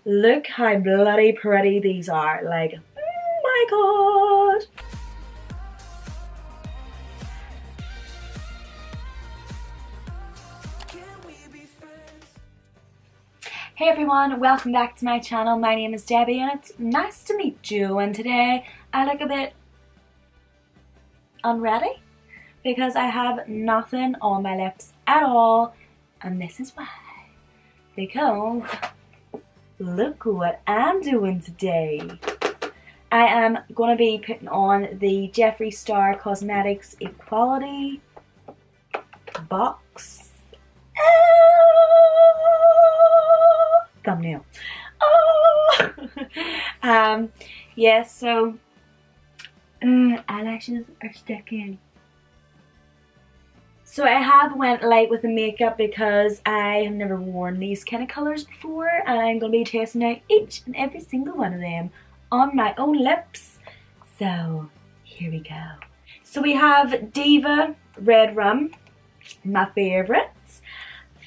Look how bloody pretty these are. Like, oh my god. Hey everyone, welcome back to my channel. My name is Debbie and it's nice to meet you. And today I look a bit unready because I have nothing on my lips at all. And this is why. Because look what I'm doing today. I am going to be putting on the Jeffree Star Cosmetics Equality box. Thumbnail. Yeah, so eyelashes are sticking. So I have went light with the makeup because I have never worn these kind of colours before, and I'm going to be testing out each and every single one of them on my own lips. So here we go. So we have Diva Red Rum, my favourite.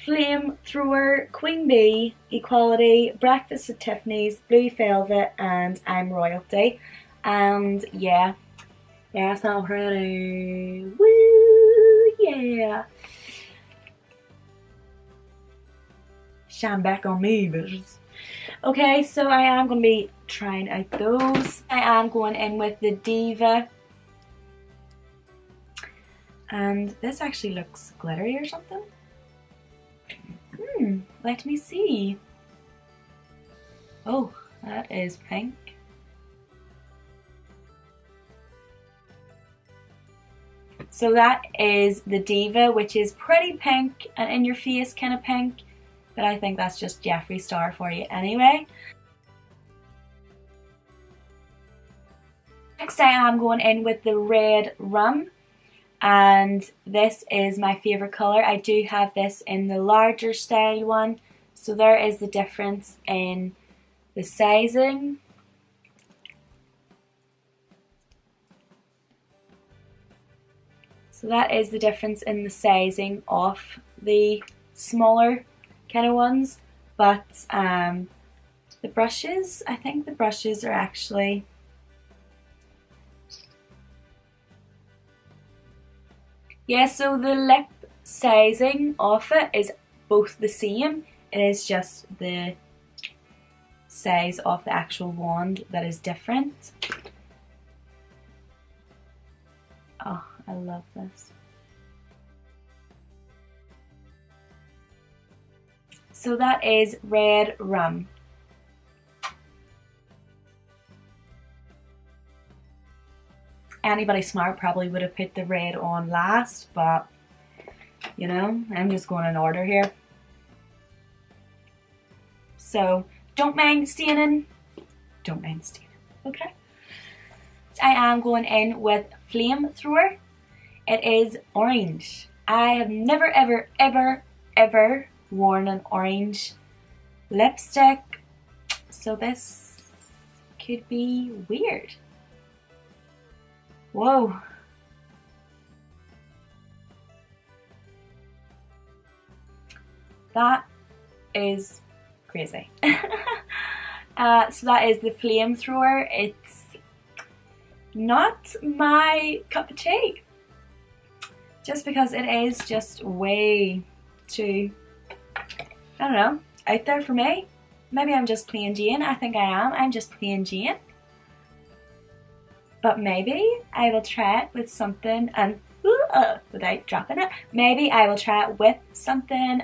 Flamethrower, Queen Bee, Equality, Breakfast at Tiffany's, Blue Velvet, and I'm Royalty. And yeah, it's not pretty. Woo, yeah. Shine back on me, bitches. Okay, so I am going to be trying out those. I am going in with the Diva. And this actually looks glittery or something. Let me see. Oh, that is pink. So that is the Diva, which is pretty pink and in your face kind of pink, but I think that's just Jeffree Star for you anyway. Next I am going in with the Red Rum. And this is my favourite colour. I do have this in the larger style one. So there is the difference in the sizing. So that is the difference in the sizing of the smaller kind of ones. But the brushes, I think the brushes are actually... Yeah, so the lip sizing of it is both the same. It is just the size of the actual wand that is different. Oh, I love this. So that is Red Rum. Anybody smart probably would have put the red on last, but you know, I'm just going in order here. So don't mind staining. Don't mind staining. Okay. I am going in with Flamethrower. It is orange. I have never ever worn an orange lipstick, so this could be weird. Whoa. That is crazy. So that is the Flamethrower. It's not my cup of tea. Just because it is just way too, I don't know, out there for me. Maybe I'm just plain Jane. I think I am. I'm just plain Jane. But maybe I will try it with something and without dropping it. Maybe I will try it with something.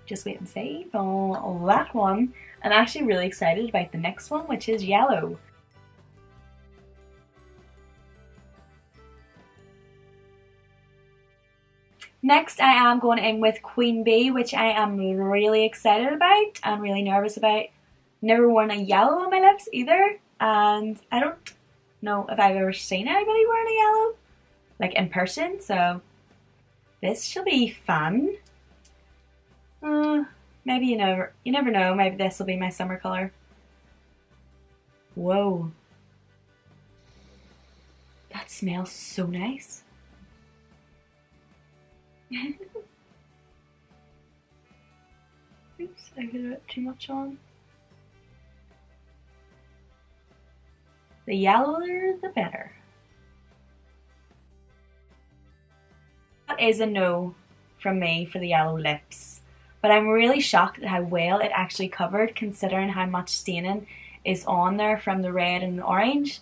Just wait and see on that one. I'm actually really excited about the next one, which is yellow. Next I am going in with Queen Bee, which I am really excited about and really nervous about. Never worn a yellow on my lips either. And I don't know if I've ever seen anybody wearing a yellow, like in person, so this should be fun. Maybe you never know, maybe this will be my summer colour. Whoa. That smells so nice. Oops, I put a bit too much on. The yellower the better. That is a no from me for the yellow lips. But I'm really shocked at how well it actually covered, considering how much staining is on there from the red and the orange.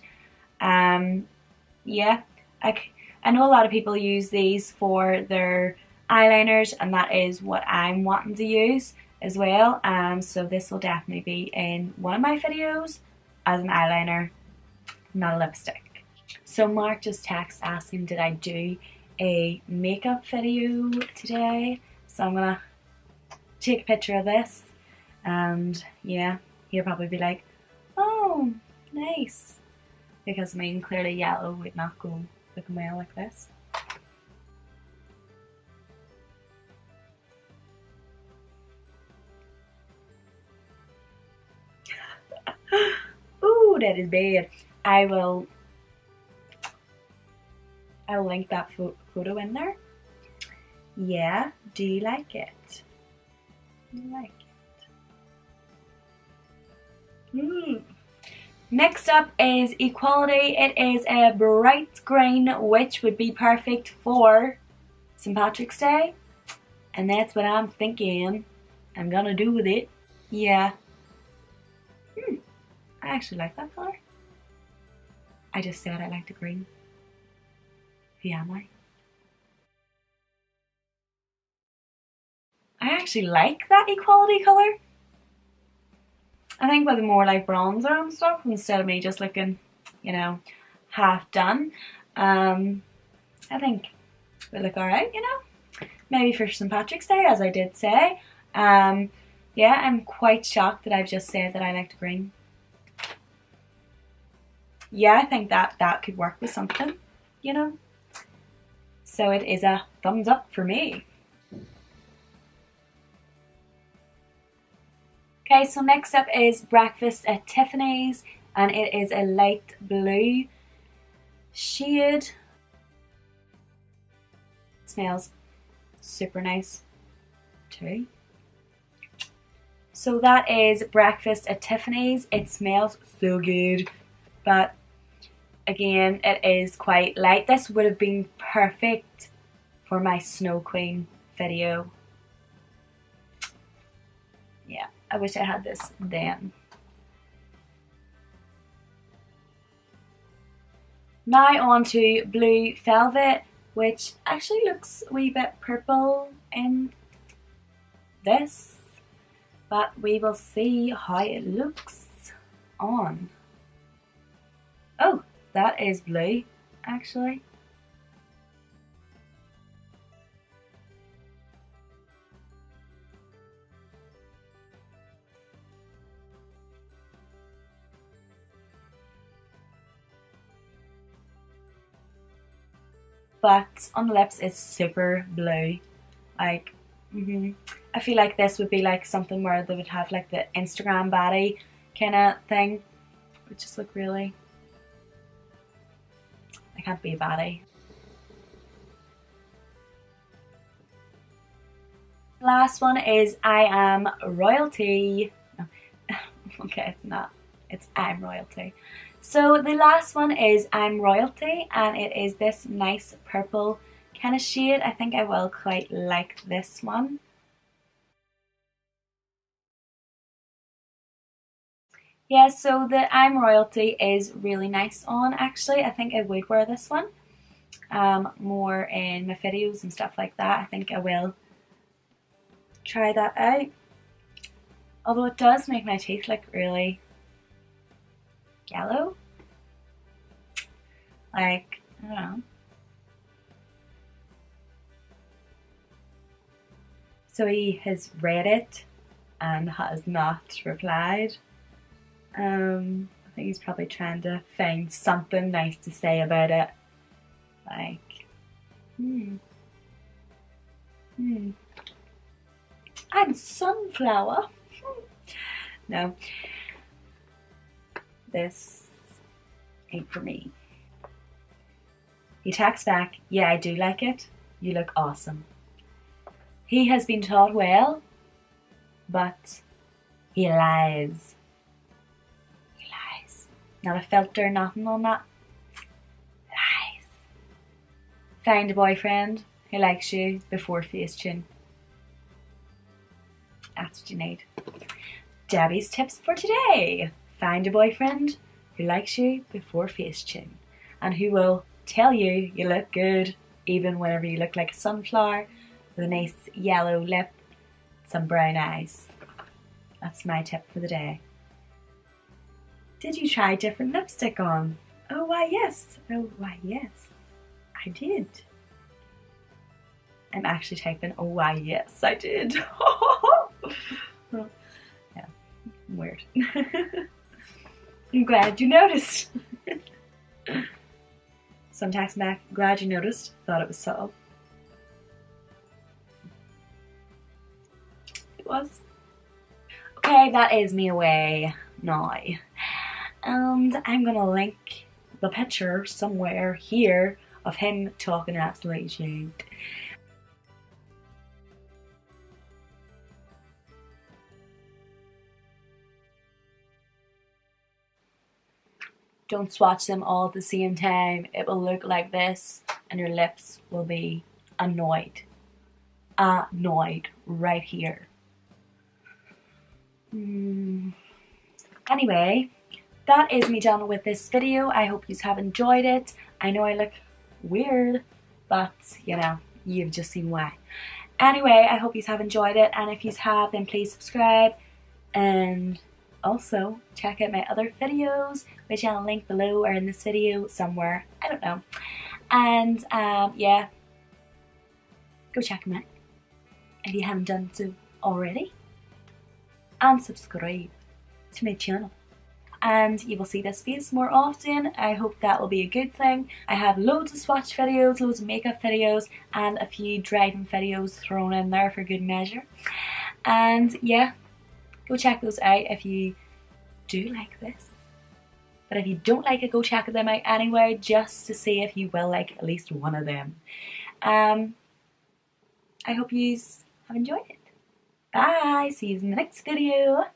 Yeah, I know a lot of people use these for their eyeliners, and that is what I'm wanting to use as well. So this will definitely be in one of my videos as an eyeliner, not a lipstick. So Mark just texted asking did I do a makeup video today. So I'm gonna take a picture of this, and yeah, he'll probably be like, oh, nice. Because I mean, clearly yellow would not go looking well like this. Ooh, that is bad. I will link that photo in there. Yeah, do you like it? Do you like it? Next up is Equality. It is a bright green, which would be perfect for St. Patrick's Day. And that's what I'm thinking I'm gonna do with it. Yeah. I actually like that color. I just said I like the green. Who am I? I actually like that Equality color. I think with more like bronzer and stuff, instead of me just looking, you know, half done. I think it would look alright, you know. Maybe for St. Patrick's Day, as I did say. Yeah, I'm quite shocked that I've just said that I liked green. Yeah, I think that could work with something, you know. So it is a thumbs up for me. Okay, so next up is Breakfast at Tiffany's, and it is a light blue shade. It smells super nice too. So that is Breakfast at Tiffany's. It smells so good, but again, it is quite light. This would have been perfect for my Snow Queen video. Yeah, I wish I had this then. Now on to Blue Velvet, which actually looks a wee bit purple in this, but we will see how it looks on. Oh, that is blue, actually. But on the lips it's super blue. Like, I feel like this would be like something where they would have like the Instagram baddie kind of thing. It would just look really... I can't be a baddie. Last one is I Am Royalty. No. Okay, it's not. It's I'm Royalty. So the last one is I'm Royalty, and it is this nice purple kind of shade. I think I will quite like this one. Yeah, so the I'm Royalty is really nice on, actually. I think I would wear this one more in my videos and stuff like that. I think I will try that out. Although it does make my teeth look really yellow. Like, I don't know. So he has read it and has not replied. I think he's probably trying to find something nice to say about it. Like, I'm Sunflower. No. This ain't for me. He texts back, yeah, I do like it. You look awesome. He has been taught well, but he lies. He lies. Not a filter, nothing on that. Lies. Find a boyfriend who likes you before Facetune. That's what you need. Debbie's tips for today. Find a boyfriend who likes you before Facetune and who will tell you you look good even whenever you look like a sunflower with a nice yellow lip, some brown eyes. That's my tip for the day. Did you try different lipstick on? Oh why yes. Oh why yes. I did. I'm actually typing, oh why yes, I did. Yeah, weird. I'm glad you noticed. Some text back, glad you noticed, thought it was subtle. It was. Okay, that is me away now. And I'm gonna link the picture somewhere here of him talking absolute shit. Don't swatch them all at the same time. It will look like this and your lips will be annoyed. Annoyed right here. Anyway, that is me done with this video. I hope you have enjoyed it. I know I look weird, but you know, you've just seen why. Anyway, I hope you have enjoyed it, and if you have, then please subscribe and also check out my other videos, which I'll link below or in this video somewhere, I don't know. And yeah, go check them out if you haven't done so already, and subscribe to my channel, and you will see this face more often. I hope that will be a good thing. I have loads of swatch videos, loads of makeup videos, and a few driving videos thrown in there for good measure. And yeah, go check those out if you do like this. But if you don't like it, go check them out anyway, just to see if you will like at least one of them. I hope you have enjoyed it. Bye! See you in the next video.